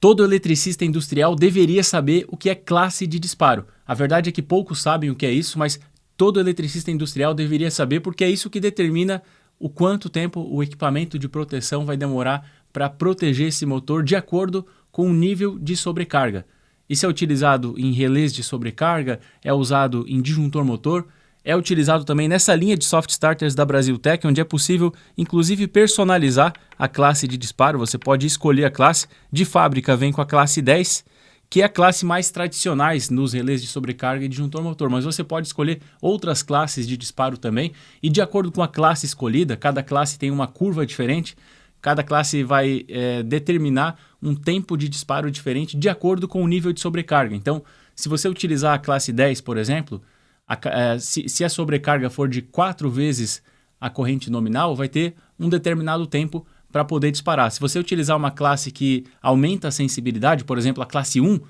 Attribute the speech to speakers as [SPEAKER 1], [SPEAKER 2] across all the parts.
[SPEAKER 1] Todo eletricista industrial deveria saber o que é classe de disparo. A verdade é que poucos sabem o que é isso, mas todo eletricista industrial deveria saber porque é isso que determina o quanto tempo o equipamento de proteção vai demorar para proteger esse motor de acordo com o nível de sobrecarga. Isso é utilizado em relés de sobrecarga, é usado em disjuntor motor, é utilizado também nessa linha de soft starters da Brasiltec, onde é possível, inclusive, personalizar a classe de disparo. Você pode escolher a classe. De fábrica vem com a classe 10, que é a classe mais tradicionais nos relés de sobrecarga e disjuntor motor. Mas você pode escolher outras classes de disparo também. E de acordo com a classe escolhida, cada classe tem uma curva diferente. Cada classe vai determinar um tempo de disparo diferente de acordo com o nível de sobrecarga. Então, se você utilizar a classe 10, por exemplo, se a sobrecarga for de 4 vezes a corrente nominal, vai ter um determinado tempo para poder disparar. Se você utilizar uma classe que aumenta a sensibilidade, por exemplo, a classe 1,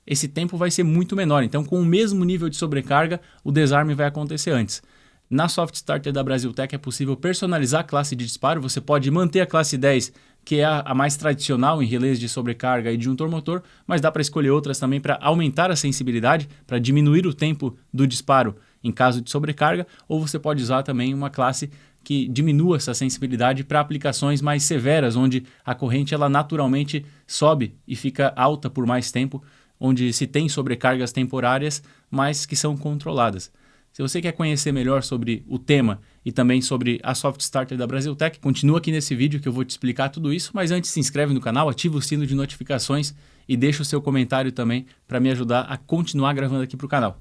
[SPEAKER 1] esse tempo vai ser muito menor. Então, com o mesmo nível de sobrecarga, o desarme vai acontecer antes. Na Soft Starter da Brasiltec é possível personalizar a classe de disparo. Você pode manter a classe 10, que é a mais tradicional em relés de sobrecarga e disjuntor motor, mas dá para escolher outras também para aumentar a sensibilidade, para diminuir o tempo do disparo em caso de sobrecarga, ou você pode usar também uma classe que diminua essa sensibilidade para aplicações mais severas, onde a corrente ela naturalmente sobe e fica alta por mais tempo, onde se tem sobrecargas temporárias, mas que são controladas. Se você quer conhecer melhor sobre o tema e também sobre a Soft Starter da Brasiltec, continua aqui nesse vídeo que eu vou te explicar tudo isso, mas antes se inscreve no canal, ativa o sino de notificações e deixa o seu comentário também para me ajudar a continuar gravando aqui para o canal.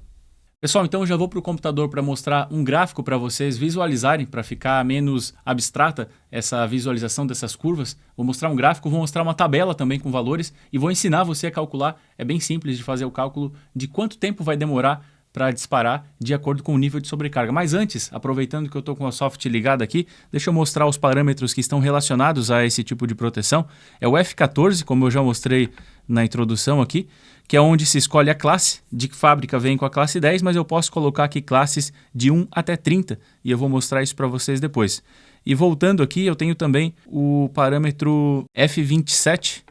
[SPEAKER 1] Pessoal, então eu já vou para o computador para mostrar um gráfico para vocês visualizarem, para ficar menos abstrata essa visualização dessas curvas. Vou mostrar um gráfico, vou mostrar uma tabela também com valores e vou ensinar você a calcular. É bem simples de fazer o cálculo de quanto tempo vai demorar para disparar de acordo com o nível de sobrecarga. Mas antes, aproveitando que eu estou com a soft ligada aqui, deixa eu mostrar os parâmetros que estão relacionados a esse tipo de proteção. É o F14, como eu já mostrei na introdução aqui, que é onde se escolhe a classe. De fábrica vem com a classe 10, mas eu posso colocar aqui classes de 1 até 30 e eu vou mostrar isso para vocês depois. E voltando aqui, eu tenho também o parâmetro F27.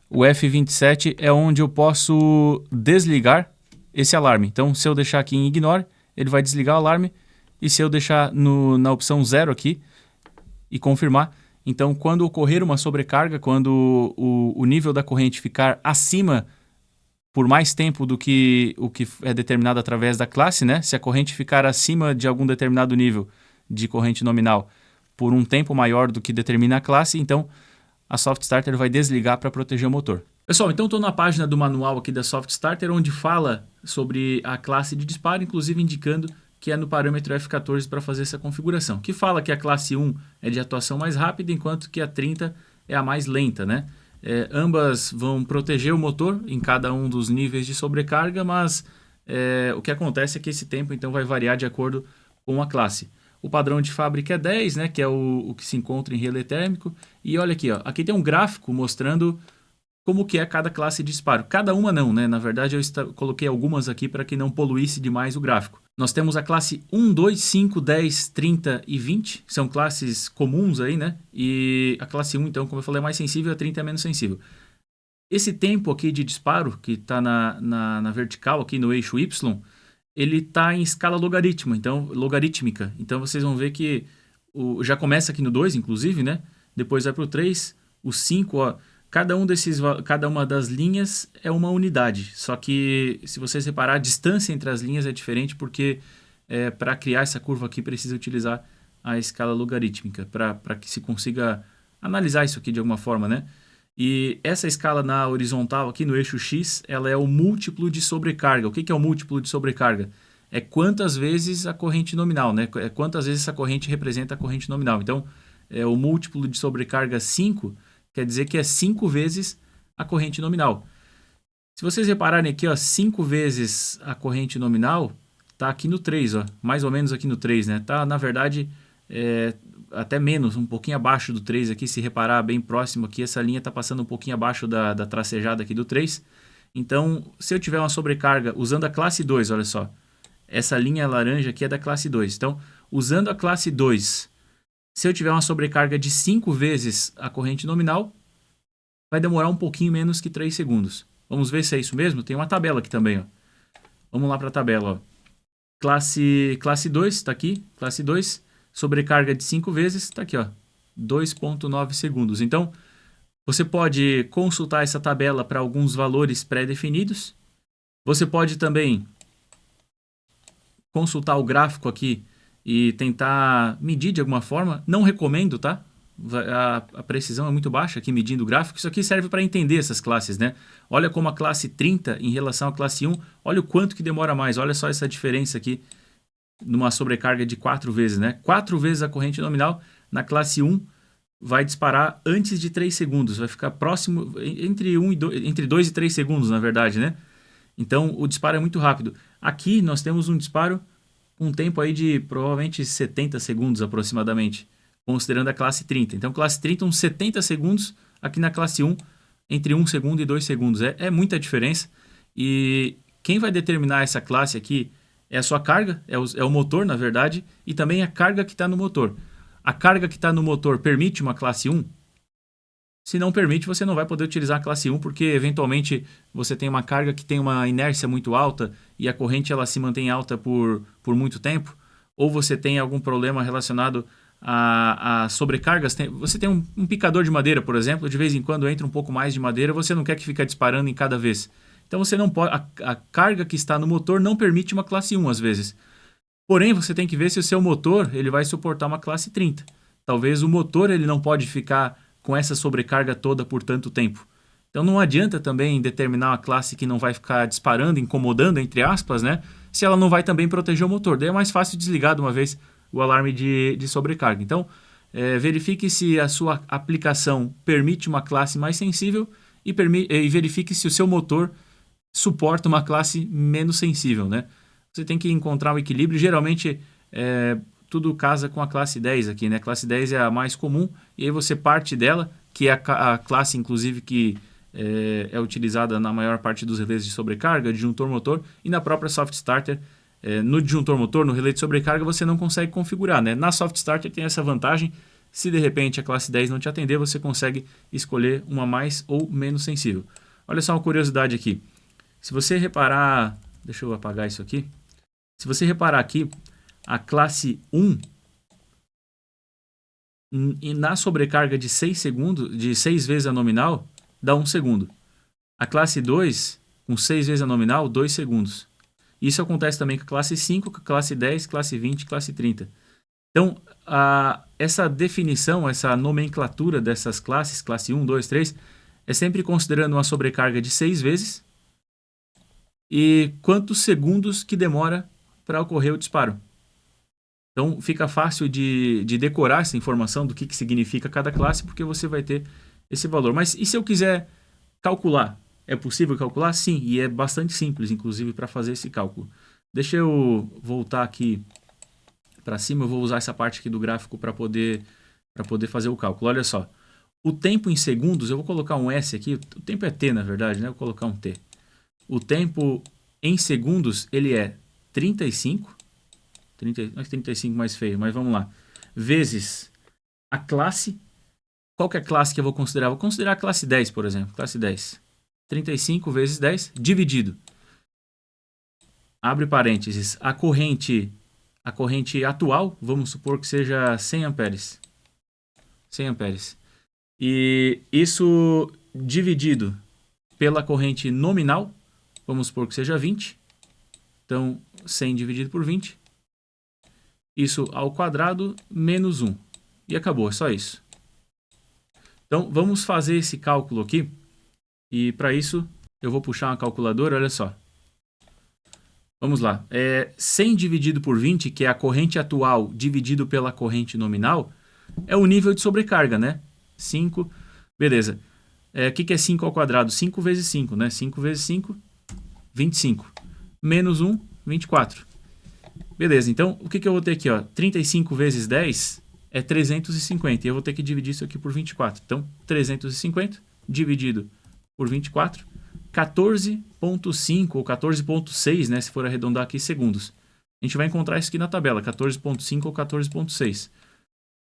[SPEAKER 1] O F27 é onde eu posso desligar esse alarme. Então, se eu deixar aqui em Ignore, ele vai desligar o alarme. E se eu deixar na opção 0 aqui e confirmar, então quando ocorrer uma sobrecarga, quando o nível da corrente ficar acima por mais tempo do que o que é determinado através da classe, né? Se a corrente ficar acima de algum determinado nível de corrente nominal por um tempo maior do que determina a classe, então a Soft Starter vai desligar para proteger o motor. Pessoal, então estou na página do manual aqui da Soft Starter, onde fala sobre a classe de disparo, inclusive indicando que é no parâmetro F14 para fazer essa configuração, que fala que a classe 1 é de atuação mais rápida, enquanto que a 30 é a mais lenta, né? Ambas vão proteger o motor em cada um dos níveis de sobrecarga, mas o que acontece é que esse tempo então vai variar de acordo com a classe. O padrão de fábrica é 10, né, que é o que se encontra em relé térmico. E olha aqui, ó, aqui tem um gráfico mostrando como que é cada classe de disparo. Cada uma não, né? Na verdade, eu coloquei algumas aqui para que não poluísse demais o gráfico. Nós temos a classe 1, 2, 5, 10, 30 e 20. São classes comuns aí, né? E a classe 1, então, como eu falei, é mais sensível, a 30 é menos sensível. Esse tempo aqui de disparo, que está na vertical, aqui no eixo Y, ele está em escala logarítmica. Então, vocês vão ver que já começa aqui no 2, inclusive, né? Depois vai para o 3, o 5, ó. Cada uma das linhas é uma unidade, só que se vocês reparar, a distância entre as linhas é diferente porque para criar essa curva aqui precisa utilizar a escala logarítmica para que se consiga analisar isso aqui de alguma forma, né? E essa escala na horizontal aqui no eixo X, ela é o múltiplo de sobrecarga. O que é o múltiplo de sobrecarga? É quantas vezes a corrente nominal, né? É quantas vezes essa corrente representa a corrente nominal. Então, o múltiplo de sobrecarga 5... quer dizer que é 5 vezes a corrente nominal. Se vocês repararem aqui, ó, 5 vezes a corrente nominal está aqui no 3, ó, mais ou menos aqui no 3, né? Tá, na verdade, até menos, um pouquinho abaixo do 3 aqui, se reparar bem próximo aqui, essa linha está passando um pouquinho abaixo da tracejada aqui do 3. Então, se eu tiver uma sobrecarga usando a classe 2, olha só, essa linha laranja aqui é da classe 2. Então, usando a classe 2, se eu tiver uma sobrecarga de 5 vezes a corrente nominal, vai demorar um pouquinho menos que 3 segundos. Vamos ver se é isso mesmo? Tem uma tabela aqui também, ó. Vamos lá para a tabela, ó. Classe 2, está aqui, classe 2, sobrecarga de 5 vezes, está aqui, ó, 2,9 segundos. Então, você pode consultar essa tabela para alguns valores pré-definidos. Você pode também consultar o gráfico aqui e tentar medir de alguma forma. Não recomendo, tá? A precisão é muito baixa aqui medindo o gráfico. Isso aqui serve para entender essas classes, né? Olha como a classe 30 em relação à classe 1, olha o quanto que demora mais. Olha só essa diferença aqui numa sobrecarga de 4 vezes, né? 4 vezes a corrente nominal na classe 1 vai disparar antes de 3 segundos. Vai ficar próximo, entre 2 e 3 segundos, na verdade, né? Então, o disparo é muito rápido. Aqui nós temos um disparo com um tempo aí de provavelmente 70 segundos aproximadamente, considerando a classe 30. Então, classe 30, uns 70 segundos. Aqui na classe 1, entre 1 segundo e 2 segundos. É muita diferença. E quem vai determinar essa classe aqui é a sua carga, é o motor, na verdade, e também a carga que está no motor. A carga que está no motor permite uma classe 1? Se não permite, você não vai poder utilizar a classe 1, porque eventualmente você tem uma carga que tem uma inércia muito alta e a corrente ela se mantém alta por muito tempo, ou você tem algum problema relacionado a sobrecargas. Você tem um picador de madeira, por exemplo, de vez em quando entra um pouco mais de madeira, você não quer que fique disparando em cada vez. Então você não pode, a carga que está no motor não permite uma classe 1 às vezes. Porém, você tem que ver se o seu motor ele vai suportar uma classe 30. Talvez o motor ele não pode ficar com essa sobrecarga toda por tanto tempo. Então não adianta também determinar uma classe que não vai ficar disparando, incomodando, entre aspas, né? Se ela não vai também proteger o motor. Daí é mais fácil desligar de uma vez o alarme de sobrecarga. Então, verifique se a sua aplicação permite uma classe mais sensível e verifique se o seu motor suporta uma classe menos sensível, né? Você tem que encontrar um equilíbrio. Geralmente, tudo casa com a classe 10 aqui, né? A classe 10 é a mais comum e aí você parte dela, que é a classe, inclusive, que é utilizada na maior parte dos relés de sobrecarga, disjuntor motor, e na própria Soft Starter, no disjuntor motor, no relé de sobrecarga, você não consegue configurar, né? Na Soft Starter tem essa vantagem. Se de repente a classe 10 não te atender, você consegue escolher uma mais ou menos sensível. Olha só uma curiosidade aqui. Se você reparar... Deixa eu apagar isso aqui. Se você reparar aqui, a classe 1, e na sobrecarga de 6 segundos, de 6 vezes a nominal, dá 1 segundo. A classe 2, com 6 vezes a nominal, 2 segundos. Isso acontece também com a classe 5, com a classe 10, classe 20, classe 30. Então, essa definição, essa nomenclatura dessas classes, classe 1, 2, 3, é sempre considerando uma sobrecarga de 6 vezes e quantos segundos que demora para ocorrer o disparo. Então, fica fácil de decorar essa informação do que significa cada classe, porque você vai ter esse valor. Mas e se eu quiser calcular? É possível calcular? Sim, e é bastante simples, inclusive, para fazer esse cálculo. Deixa eu voltar aqui para cima, eu vou usar essa parte aqui do gráfico para poder fazer o cálculo. Olha só, o tempo em segundos, eu vou colocar um S aqui, o tempo é T, na verdade, né? Eu vou colocar um T. O tempo em segundos, ele é 35... 35 mais feio, mas vamos lá. Vezes a classe. Qual que é a classe que eu vou considerar? Vou considerar a classe 10, por exemplo. Classe 10. 35 vezes 10 dividido. Abre parênteses. A corrente atual, vamos supor que seja 100 amperes. 100 amperes. E isso dividido pela corrente nominal, vamos supor que seja 20. Então, 100 dividido por 20. Isso ao quadrado menos 1. E acabou, é só isso. Então, vamos fazer esse cálculo aqui. E para isso, eu vou puxar uma calculadora, olha só. Vamos lá. 100 dividido por 20, que é a corrente atual dividido pela corrente nominal, é o nível de sobrecarga, né? 5. Beleza. O que é 5 ao quadrado? 5 vezes 5, né? 5 vezes 5, 25. Menos 1, 24. Beleza, então o que eu vou ter aqui? 35 vezes 10 é 350. E eu vou ter que dividir isso aqui por 24. Então, 350 dividido por 24, 14,5 ou 14,6, né, se for arredondar aqui, segundos. A gente vai encontrar isso aqui na tabela, 14,5 ou 14,6.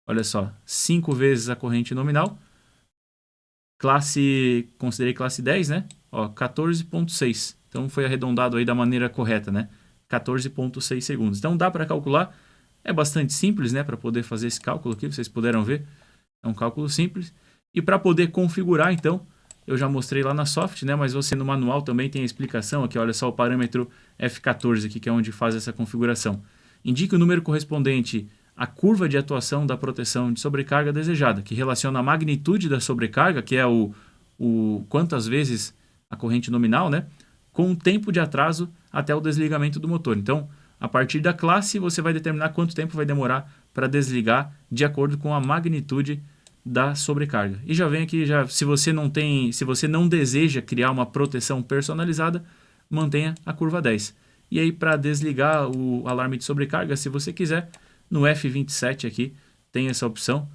[SPEAKER 1] Olha só, 5 vezes a corrente nominal considerei classe 10, né? Ó, 14,6. Então foi arredondado aí da maneira correta, né? 14,6 segundos. Então dá para calcular, é bastante simples, né? Para poder fazer esse cálculo aqui, vocês puderam ver. É um cálculo simples. E para poder configurar, então, eu já mostrei lá na Soft, né? Mas você no manual também tem a explicação aqui. Olha só o parâmetro F14 aqui, que é onde faz essa configuração. Indique o número correspondente à curva de atuação da proteção de sobrecarga desejada, que relaciona a magnitude da sobrecarga, que é o quantas vezes a corrente nominal, né? Com o tempo de atraso até o desligamento do motor. Então, a partir da classe, você vai determinar quanto tempo vai demorar para desligar de acordo com a magnitude da sobrecarga. E já vem aqui, se você não deseja criar uma proteção personalizada, mantenha a curva 10. E aí, para desligar o alarme de sobrecarga, se você quiser, no F27 aqui tem essa opção.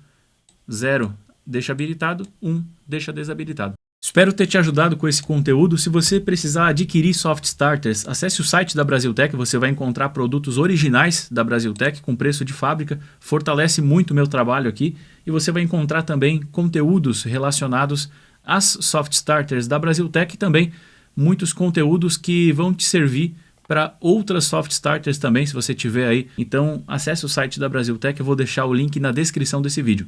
[SPEAKER 1] 0 deixa habilitado, 1 deixa desabilitado. Espero ter te ajudado com esse conteúdo. Se você precisar adquirir soft starters, acesse o site da Brasiltec, você vai encontrar produtos originais da Brasiltec com preço de fábrica, fortalece muito o meu trabalho aqui, e você vai encontrar também conteúdos relacionados às soft starters da Brasiltec e também muitos conteúdos que vão te servir para outras soft starters também, se você tiver aí. Então acesse o site da Brasiltec, eu vou deixar o link na descrição desse vídeo.